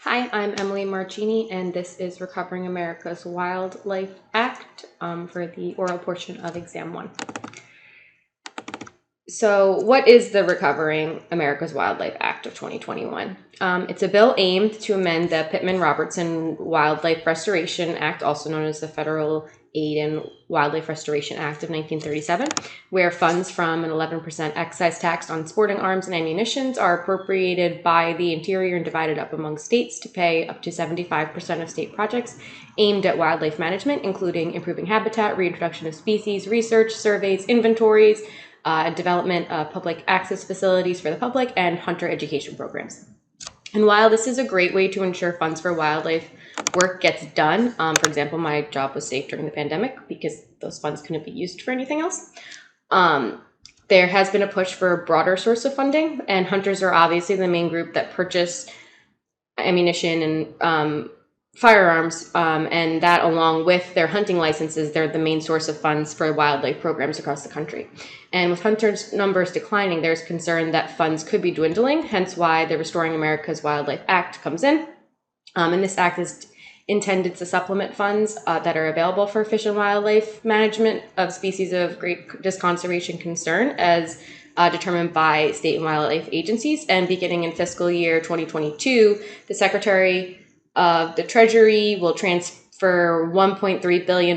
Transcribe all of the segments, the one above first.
Hi, I'm Emily Marcini, and this is Recovering America's Wildlife Act for the oral portion of Exam 1. So what is the Recovering America's Wildlife Act of 2021? It's a bill aimed to amend the Pittman-Robertson Wildlife Restoration Act, also known as the Federal Aid and Wildlife Restoration Act of 1937, where funds from an 11% excise tax on sporting arms and ammunition are appropriated by the Interior and divided up among states to pay up to 75% of state projects aimed at wildlife management, including improving habitat, reintroduction of species, research, surveys, inventories, development of public access facilities for the public, and hunter education programs. And while this is a great way to ensure funds for wildlife work gets done, for example, my job was safe during the pandemic because those funds couldn't be used for anything else, there has been a push for a broader source of funding, and hunters are obviously the main group that purchase ammunition and firearms, and that along with their hunting licenses, they're the main source of funds for wildlife programs across the country. And with hunters' numbers declining, there's concern that funds could be dwindling, hence why the Restoring America's Wildlife Act comes in. And this act is intended to supplement funds that are available for fish and wildlife management of species of great conservation concern as determined by state and wildlife agencies. And beginning in fiscal year 2022, the Secretary of the Treasury will transfer $1.3 billion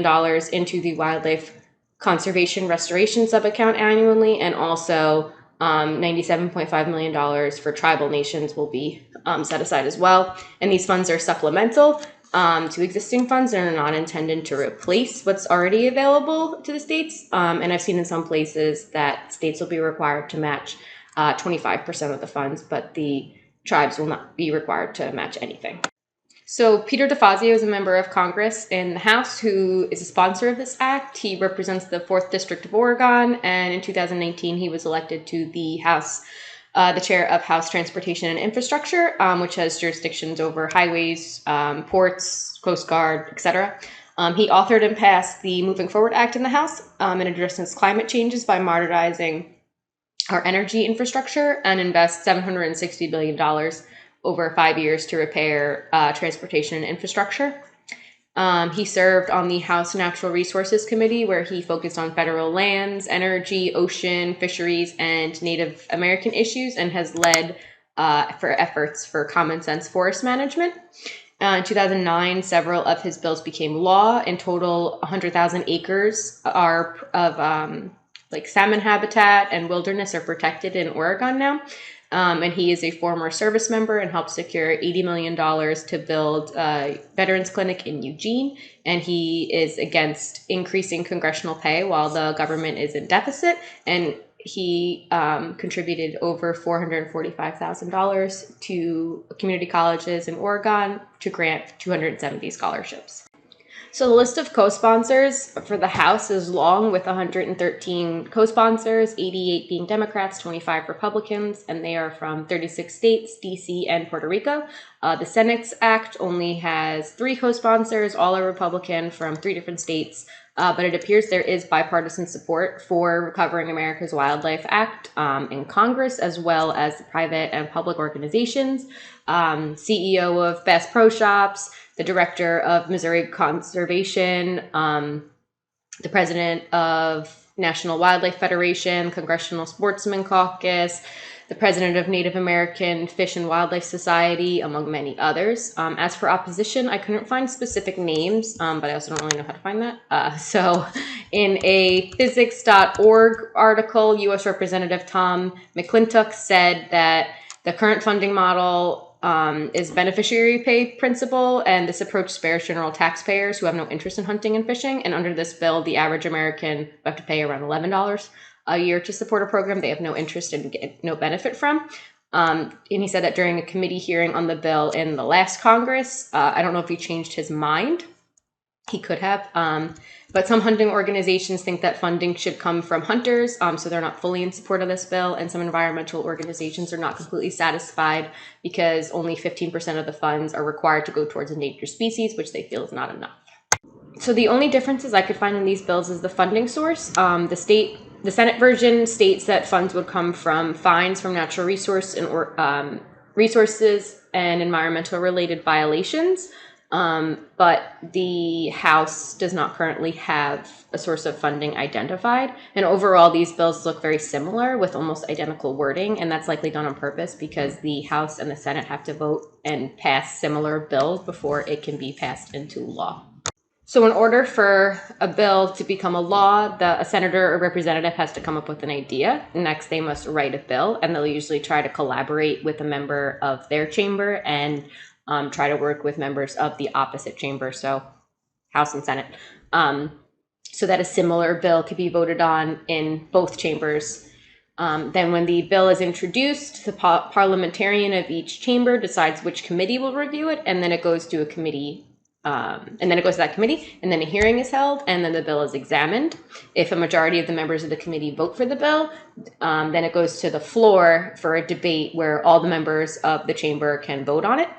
into the Wildlife Conservation Restoration Subaccount annually, and also $97.5 million for tribal nations will be set aside as well. And these funds are supplemental to existing funds and are not intended to replace what's already available to the states. And I've seen in some places that states will be required to match 25% of the funds, but the tribes will not be required to match anything. So Peter DeFazio is a member of Congress in the House who is a sponsor of this act. He represents the 4th District of Oregon, and in 2019 he was elected to the House, the chair of House Transportation and Infrastructure, which has jurisdictions over highways, ports, Coast Guard, etc. He authored and passed the Moving Forward Act in the House and addresses climate changes by modernizing our energy infrastructure and invest $760 billion over 5 years to repair transportation and infrastructure. He served on the House Natural Resources Committee, where he focused on federal lands, energy, ocean, fisheries, and Native American issues, and has led for efforts for common sense forest management. In 2009, several of his bills became law. In total, 100,000 acres of salmon habitat and wilderness are protected in Oregon now. And he is a former service member and helped secure $80 million to build a veterans clinic in Eugene. And he is against increasing congressional pay while the government is in deficit. And he contributed over $445,000 to community colleges in Oregon to grant 270 scholarships. So the list of co-sponsors for the House is long, with 113 co-sponsors, 88 being Democrats, 25 Republicans, and they are from 36 states, DC, and Puerto Rico. The Senate's act only has 3 co-sponsors, all are Republican from 3 different states, but it appears there is bipartisan support for Recovering America's Wildlife Act in Congress, as well as the private and public organizations. CEO of Bass Pro Shops, the director of Missouri Conservation, the president of National Wildlife Federation, Congressional Sportsman Caucus, the president of Native American Fish and Wildlife Society, among many others. As for opposition, I couldn't find specific names, but I also don't really know how to find that. So in a physics.org article, U.S. Representative Tom McClintock said that the current funding model is beneficiary pay principle, and this approach spares general taxpayers who have no interest in hunting and fishing. And under this bill, the average American will have to pay around $11 a year to support a program they have no interest in, get no benefit from. And he said that during a committee hearing on the bill in the last Congress, I don't know if he changed his mind. He could have. But some hunting organizations think that funding should come from hunters, so they're not fully in support of this bill. And some environmental organizations are not completely satisfied because only 15% of the funds are required to go towards endangered species, which they feel is not enough. So the only differences I could find in these bills is the funding source. The Senate version states that funds would come from fines from natural resource and resources and environmental related violations. But the House does not currently have a source of funding identified. And overall, these bills look very similar with almost identical wording. And that's likely done on purpose because the House and the Senate have to vote and pass similar bills before it can be passed into law. So in order for a bill to become a law, a senator or representative has to come up with an idea. Next, they must write a bill, and they'll usually try to collaborate with a member of their chamber and try to work with members of the opposite chamber, so House and Senate, so that a similar bill could be voted on in both chambers. Then when the bill is introduced, the parliamentarian of each chamber decides which committee will review it, and then it goes to a committee. And then it goes to that committee, and then a hearing is held, and then the bill is examined. If a majority of the members of the committee vote for the bill, then it goes to the floor for a debate where all the members of the chamber can vote on it.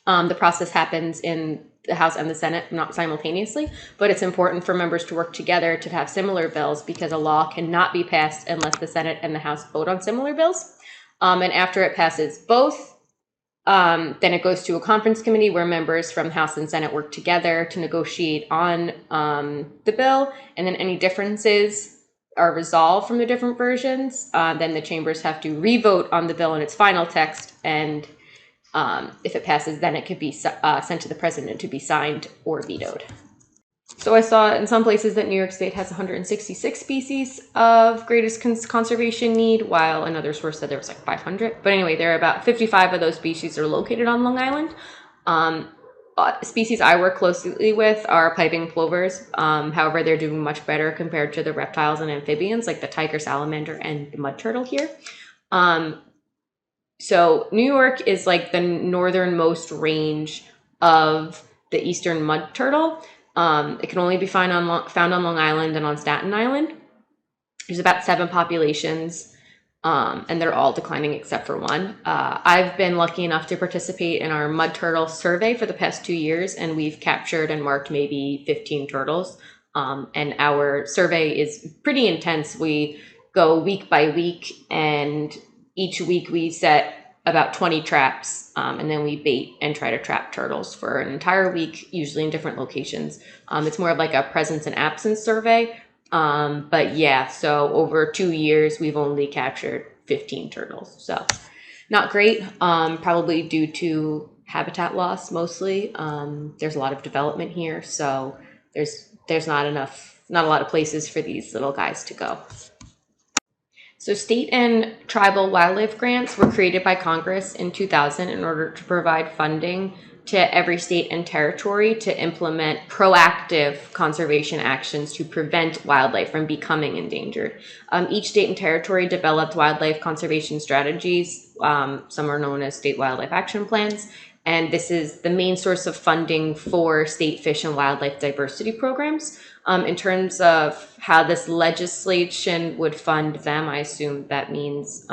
The process happens in the House and the Senate, not simultaneously, but it's important for members to work together to have similar bills because a law cannot be passed unless the Senate and the House vote on similar bills. And after it passes both, then it goes to a conference committee where members from the House and Senate work together to negotiate on the bill, and then any differences are resolved from the different versions. Then the chambers have to re-vote on the bill in its final text, and if it passes, then it could be sent to the president to be signed or vetoed. So I saw in some places that New York State has 166 species of greatest conservation need, while another source said there was like 500. But anyway, there are about 55 of those species are located on Long Island. Species I work closely with are piping plovers. However, they're doing much better compared to the reptiles and amphibians like the tiger salamander and the mud turtle here. So New York is like the northernmost range of the eastern mud turtle. It can only be found on Long Island and on Staten Island. There's about 7 populations, and they're all declining except for one. I've been lucky enough to participate in our mud turtle survey for the past 2 years, and we've captured and marked maybe 15 turtles. And our survey is pretty intense. We go week by week, and each week we set about 20 traps, and then we bait and try to trap turtles for an entire week, usually in different locations. It's more of like a presence and absence survey. But yeah, so over 2 years, we've only captured 15 turtles. So not great, probably due to habitat loss mostly. There's a lot of development here, so there's not a lot of places for these little guys to go. So state and tribal wildlife grants were created by Congress in 2000 in order to provide funding to every state and territory to implement proactive conservation actions to prevent wildlife from becoming endangered. Each state and territory developed wildlife conservation strategies. Some are known as state wildlife action plans. And this is the main source of funding for state fish and wildlife diversity programs. In terms of how this legislation would fund them, I assume that means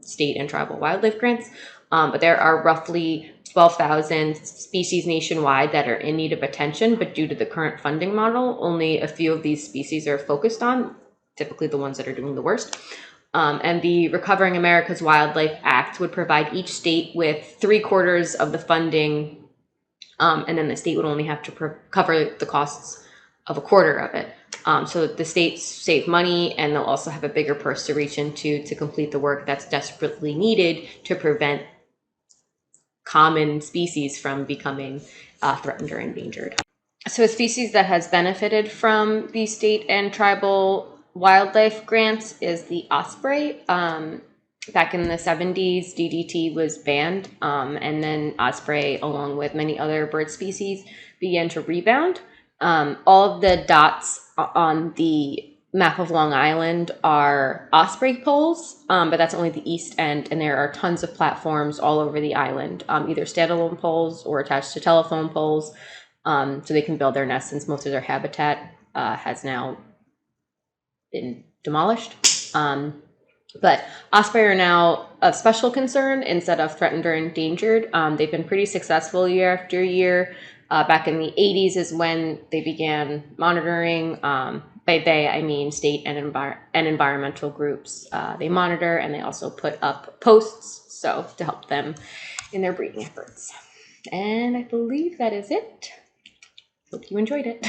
state and tribal wildlife grants. But there are roughly 12,000 species nationwide that are in need of attention, but due to the current funding model, only a few of these species are focused on, typically the ones that are doing the worst. And the Recovering America's Wildlife Act would provide each state with 3/4 of the funding, and then the state would only have to cover the costs of 1/4 of it. So the states save money, and they'll also have a bigger purse to reach into to complete the work that's desperately needed to prevent common species from becoming threatened or endangered. So a species that has benefited from the state and tribal wildlife grants is the osprey. Back in the 70s, DDT was banned, and then osprey, along with many other bird species, began to rebound. All of the dots on the map of Long Island are osprey poles, but that's only the east end, and there are tons of platforms all over the island, either standalone poles or attached to telephone poles, so they can build their nests since most of their habitat has now been demolished. But osprey are now of special concern instead of threatened or endangered. They've been pretty successful year after year. Back in the 80s is when they began monitoring. By they, I mean state and environmental groups. They monitor, and they also put up posts so to help them in their breeding efforts. And I believe that is it. Hope you enjoyed it.